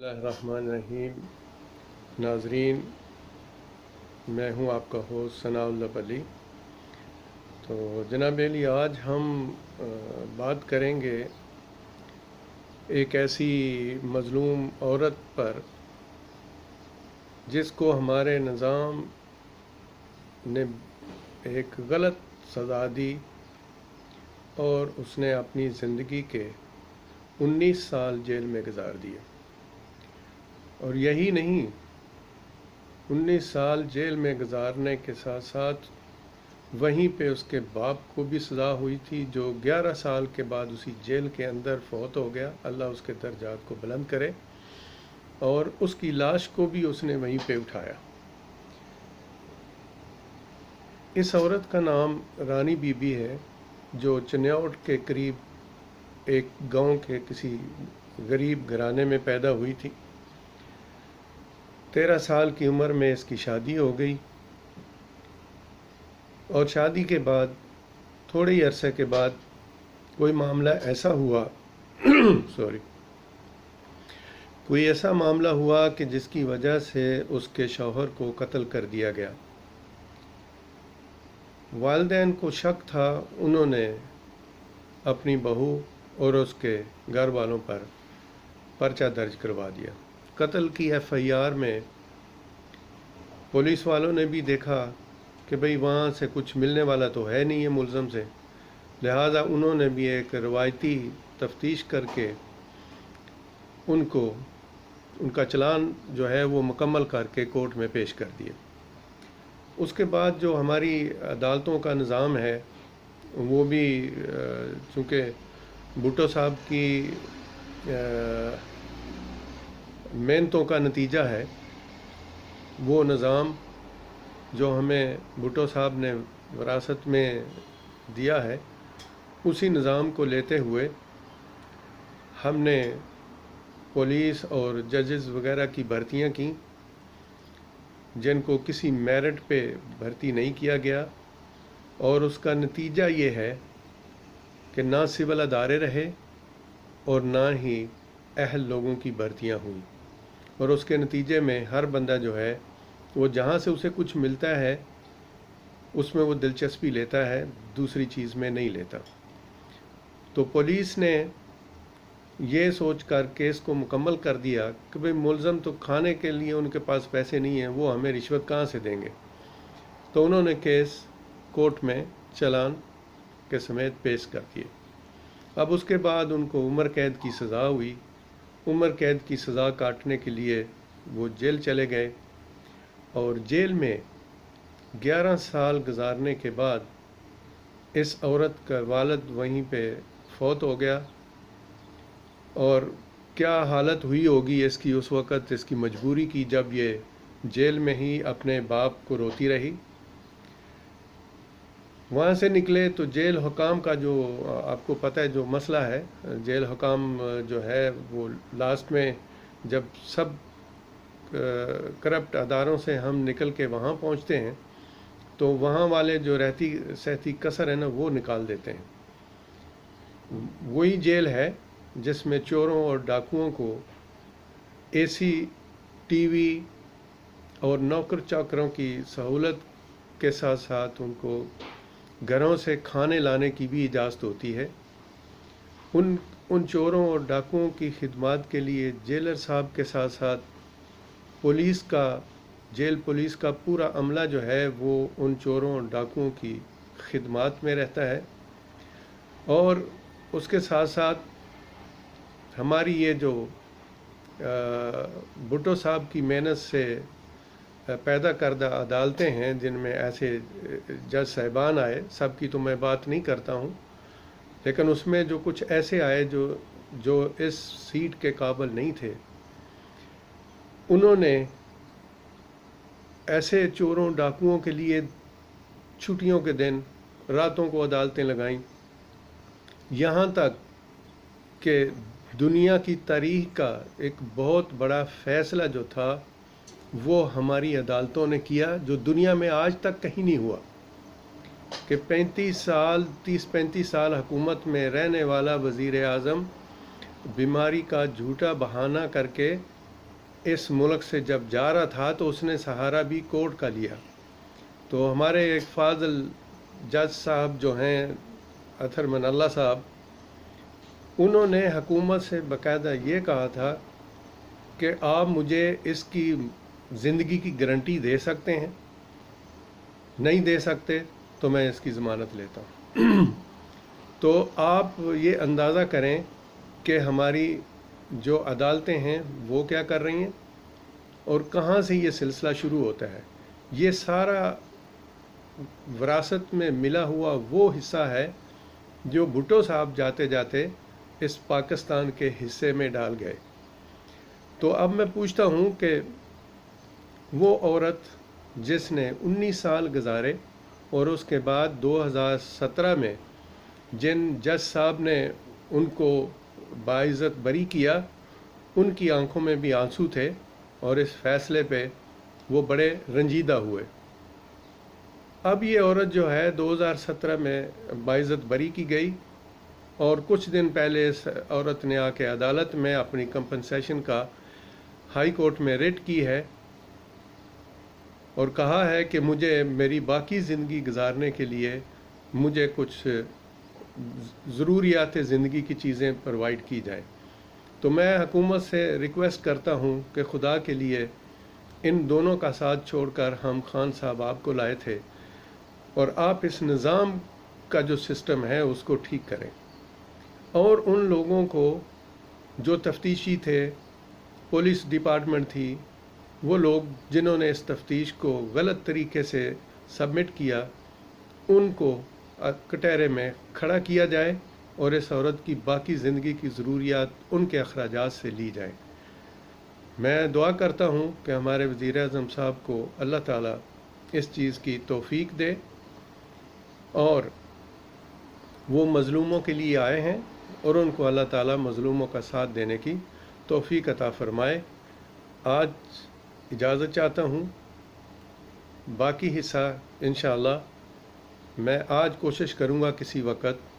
बिस्मिल्लाहिर्रहमानिर्रहीम। नाजरीन, मैं हूं आपका होस्ट सनाउल्लाह अली। तो जनाब अली, आज हम बात करेंगे एक ऐसी मज़लूम औरत पर जिसको हमारे निज़ाम ने एक गलत सज़ा दी और उसने अपनी ज़िंदगी के 19 साल जेल में गुजार दिए। और यही नहीं, 19 साल जेल में गुजारने के साथ साथ वहीं पे उसके बाप को भी सज़ा हुई थी, जो 11 साल के बाद उसी जेल के अंदर फौत हो गया। अल्लाह उसके दर्जात को बुलंद करे। और उसकी लाश को भी उसने वहीं पे उठाया। इस औरत का नाम रानी बीबी है, जो चन्याउट के करीब एक गांव के किसी गरीब घराने में पैदा हुई थी। 13 साल की उम्र में इसकी शादी हो गई और शादी के बाद थोड़े ही अरसे के बाद कोई मामला ऐसा हुआ कोई ऐसा मामला हुआ कि जिसकी वजह से उसके शौहर को कत्ल कर दिया गया। वालिदैन को शक था, उन्होंने अपनी बहू और उसके घर वालों पर पर्चा दर्ज करवा दिया। कत्ल की FIR में पुलिस वालों ने भी देखा कि भाई वहाँ से कुछ मिलने वाला तो है नहीं है मुलज़म से, लिहाजा उन्होंने भी एक रवायती तफ्तीश करके उनका चलान जो है वो मुकम्मल करके कोर्ट में पेश कर दिया। उसके बाद जो हमारी अदालतों का निज़ाम है वो भी चूँकि भुट्टो साहब की मेहनतों का नतीजा है, वो निज़ाम जो हमें भुट्टो साहब ने विरासत में दिया है, उसी निज़ाम को लेते हुए हमने पुलिस और जजेस वगैरह की भर्तियां की, जिनको किसी मेरिट पे भर्ती नहीं किया गया। और उसका नतीजा ये है कि ना सिविल अदारे रहे और ना ही अहल लोगों की भर्तियां हुई। और उसके नतीजे में हर बंदा जो है वो जहाँ से उसे कुछ मिलता है उसमें वो दिलचस्पी लेता है, दूसरी चीज़ में नहीं लेता। तो पुलिस ने ये सोच कर केस को मुकम्मल कर दिया कि भाई मुलज़म तो खाने के लिए उनके पास पैसे नहीं हैं, वो हमें रिश्वत कहाँ से देंगे। तो उन्होंने केस कोर्ट में चालान के समेत पेश कर दिए। अब उसके बाद उनको उम्र कैद की सज़ा हुई। उम्र कैद की सज़ा काटने के लिए वो जेल चले गए और जेल में 11 साल गुजारने के बाद इस औरत का वालिद वहीं पे फौत हो गया। और क्या हालत हुई होगी इसकी उस वक़्त, इसकी मजबूरी की, जब ये जेल में ही अपने बाप को रोती रही। वहाँ से निकले तो जेल हुकाम का जो आपको पता है जो मसला है, जेल हुकाम जो है वो लास्ट में जब सब करप्ट अदारों से हम निकल के वहाँ पहुँचते हैं तो वहाँ वाले जो रहती सहती कसर है ना, वो निकाल देते हैं। वही जेल है जिसमें चोरों और डाकुओं को AC, TV और नौकर चाकरों की सहूलत के साथ साथ उनको घरों से खाने लाने की भी इजाज़त होती है। उन चोरों और डाकुओं की खिदमत के लिए जेलर साहब के साथ साथ जेल पुलिस का पूरा अमला जो है वो उन चोरों और डाकुओं की खिदमत में रहता है। और उसके साथ साथ हमारी ये जो भुट्टो साहब की मेहनत से पैदा करदा अदालतें हैं, जिनमें ऐसे जज साहिबान आए, सब की तो मैं बात नहीं करता हूँ, लेकिन उसमें जो कुछ ऐसे आए जो इस सीट के काबिल नहीं थे, उन्होंने ऐसे चोरों डाकुओं के लिए छुट्टियों के दिन रातों को अदालतें लगाईं। यहाँ तक कि दुनिया की तारीख का एक बहुत बड़ा फ़ैसला जो था वो हमारी अदालतों ने किया, जो दुनिया में आज तक कहीं नहीं हुआ, कि 30-35 साल हुकूमत में रहने वाला वज़ीर आज़म बीमारी का झूठा बहाना करके اس ملک سے جب جا رہا تھا تو اس نے سہارا بھی کورٹ کا لیا. تو ہمارے ایک فاضل جج صاحب جو ہیں اطہر من اللہ صاحب، انہوں نے حکومت سے باقاعدہ یہ کہا تھا کہ آپ مجھے اس کی زندگی کی گارنٹی دے سکتے ہیں، نہیں دے سکتے تو میں اس کی ضمانت لیتا ہوں. تو آپ یہ اندازہ کریں کہ ہماری جو عدالتیں ہیں وہ کیا کر رہی ہیں اور کہاں سے یہ سلسلہ شروع ہوتا ہے. یہ سارا وراثت میں ملا ہوا وہ حصہ ہے جو بھٹو صاحب جاتے جاتے اس پاکستان کے حصے میں ڈال گئے. تو اب میں پوچھتا ہوں کہ وہ عورت جس نے 19 سال گزارے اور اس کے بعد 2017 میں جن جج صاحب نے ان کو باعزت بری کیا، ان کی آنکھوں میں بھی آنسو تھے اور اس فیصلے پہ وہ بڑے رنجیدہ ہوئے. اب یہ عورت جو ہے 2017 میں باعزت بری کی گئی اور کچھ دن پہلے اس عورت نے آ کے عدالت میں اپنی کمپنسیشن کا ہائی کورٹ میں ریٹ کی ہے اور کہا ہے کہ مجھے میری باقی زندگی گزارنے کے لیے مجھے کچھ ضروریات زندگی کی چیزیں پرووائڈ کی جائیں. تو میں حکومت سے ریکویسٹ کرتا ہوں کہ خدا کے لیے ان دونوں کا ساتھ چھوڑ کر ہم خان صاحب آپ کو لائے تھے اور آپ اس نظام کا جو سسٹم ہے اس کو ٹھیک کریں، اور ان لوگوں کو جو تفتیشی تھے، پولیس ڈپارٹمنٹ تھی، وہ لوگ جنہوں نے اس تفتیش کو غلط طریقے سے سبمٹ کیا، ان کو کٹہرے میں کھڑا کیا جائے اور اس عورت کی باقی زندگی کی ضروریات ان کے اخراجات سے لی جائیں. میں دعا کرتا ہوں کہ ہمارے وزیر اعظم صاحب کو اللہ تعالیٰ اس چیز کی توفیق دے اور وہ مظلوموں کے لیے آئے ہیں اور ان کو اللہ تعالیٰ مظلوموں کا ساتھ دینے کی توفیق عطا فرمائے. آج اجازت چاہتا ہوں، باقی حصہ انشاءاللہ میں آج کوشش کروں گا کسی وقت